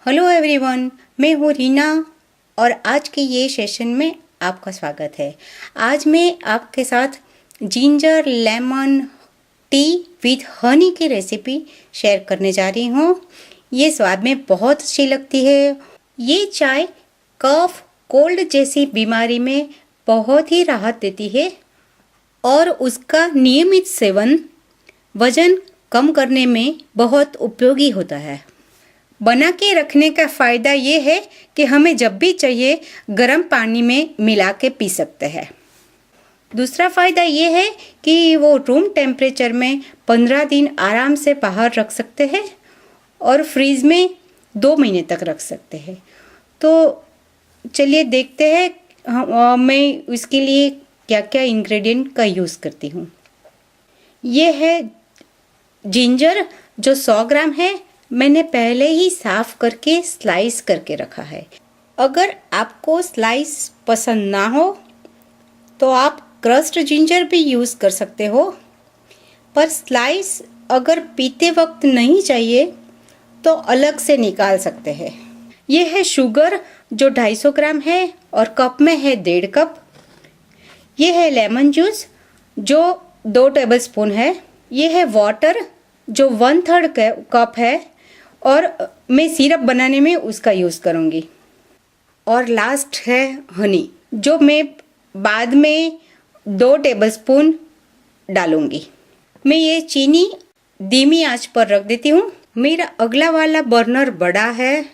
Hello everyone, मैं हूँ रीना और आज के ये सेशन में आपका स्वागत है। आज मैं आपके साथ ginger lemon tea with Honey की रेसिपी शेयर करने जा रही हूँ। ये स्वाद में बहुत अच्छी लगती है। ये चाय कफ कोल्ड जैसी बीमारी में बहुत ही राहत देती है और उसका नियमित सेवन वजन कम करने में बहुत उपयोगी होता है। बना के रखने का फ़ायदा ये है कि हमें जब भी चाहिए गर्म पानी में मिला के पी सकते हैं। दूसरा फ़ायदा ये है कि वो रूम टेम्परेचर में 15 दिन आराम से बाहर रख सकते हैं और फ्रीज में 2 महीने तक रख सकते हैं। तो चलिए देखते हैं मैं इसके लिए क्या क्या इंग्रेडिएंट का यूज़ करती हूँ। ये है जिंजर जो 100 ग्राम है। मैंने पहले ही साफ करके स्लाइस करके रखा है। अगर आपको स्लाइस पसंद ना हो तो आप क्रस्ट जिंजर भी यूज़ कर सकते हो, पर स्लाइस अगर पीते वक्त नहीं चाहिए तो अलग से निकाल सकते हैं। ये है शुगर जो 250 ग्राम है और कप में है 1.5 कप। ये है लेमन जूस जो 2 टेबलस्पून है। ये है वाटर जो 1/3 कप है और मैं सिरप बनाने में उसका यूज़ करूँगी। और लास्ट है हनी जो मैं बाद में 2 टेबलस्पून डालूँगी। मैं ये चीनी धीमी आंच पर रख देती हूँ। मेरा अगला वाला बर्नर बड़ा है,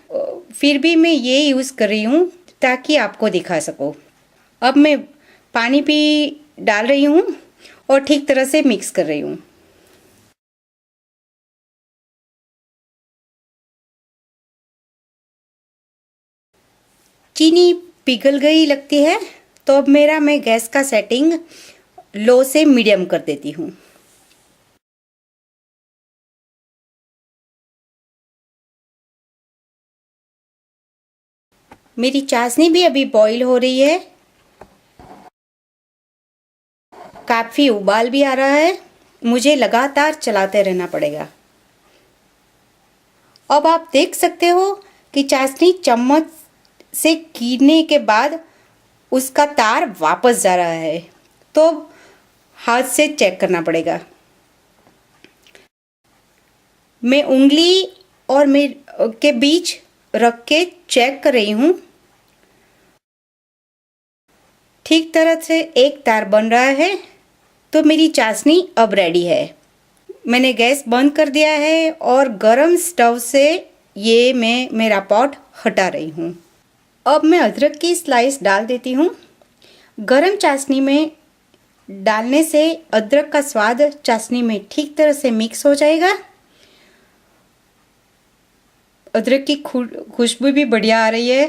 फिर भी मैं ये यूज़ कर रही हूँ ताकि आपको दिखा सकूँ। अब मैं पानी भी डाल रही हूँ और ठीक तरह से मिक्स कर रही हूँ। चीनी पिघल गई लगती है, तो अब मैं गैस का सेटिंग लो से मीडियम कर देती हूँ। मेरी चाशनी भी अभी बॉईल हो रही है। काफ़ी उबाल भी आ रहा है। मुझे लगातार चलाते रहना पड़ेगा। अब आप देख सकते हो कि चाशनी चम्मच से गिरने के बाद उसका तार वापस जा रहा है, तो हाथ से चेक करना पड़ेगा। मैं उंगली और के बीच रख के चेक कर रही हूँ। ठीक तरह से एक तार बन रहा है, तो मेरी चाशनी अब रेडी है। मैंने गैस बंद कर दिया है और गरम स्टव से ये मैं मेरा पॉट हटा रही हूँ। अब मैं अदरक की स्लाइस डाल देती हूँ। गरम चाशनी में डालने से अदरक का स्वाद चाशनी में ठीक तरह से मिक्स हो जाएगा। अदरक की खुशबू भी बढ़िया आ रही है।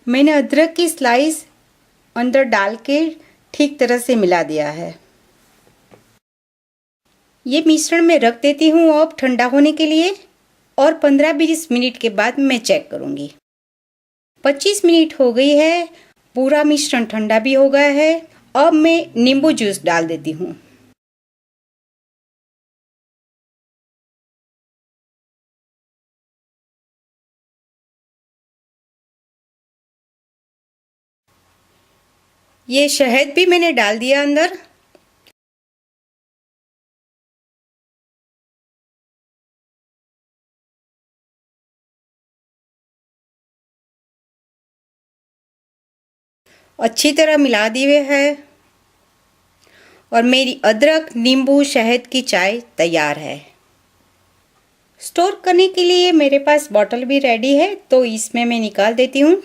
मैंने अदरक की स्लाइस अंदर डाल के ठीक तरह से मिला दिया है। ये मिश्रण मैं रख देती हूँ अब ठंडा होने के लिए और 15-20 मिनट के बाद मैं चेक करूँगी। 25 मिनट हो गई है, पूरा मिश्रण ठंडा भी हो गया है। अब मैं नींबू जूस डाल देती हूँ। ये शहद भी मैंने डाल दिया अंदर। अच्छी तरह मिला दिए है और मेरी अदरक नींबू शहद की चाय तैयार है। स्टोर करने के लिए मेरे पास बॉटल भी रेडी है, तो इसमें मैं निकाल देती हूँ।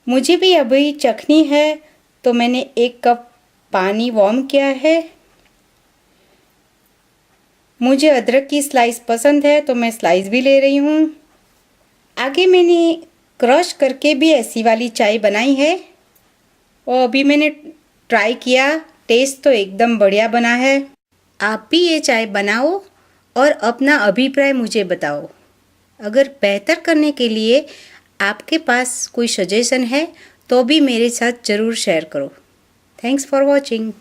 मुझे भी अभी चखनी है, तो मैंने 1 कप पानी वार्म किया है। मुझे अदरक की स्लाइस पसंद है, तो मैं स्लाइस भी ले रही हूँ। आगे मैंने क्रश करके भी ऐसी वाली चाय बनाई है और अभी मैंने ट्राई किया, टेस्ट तो एकदम बढ़िया बना है। आप भी ये चाय बनाओ और अपना अभिप्राय मुझे बताओ। अगर बेहतर करने के लिए आपके पास कोई सजेशन है तो भी मेरे साथ ज़रूर शेयर करो। Thanks for watching.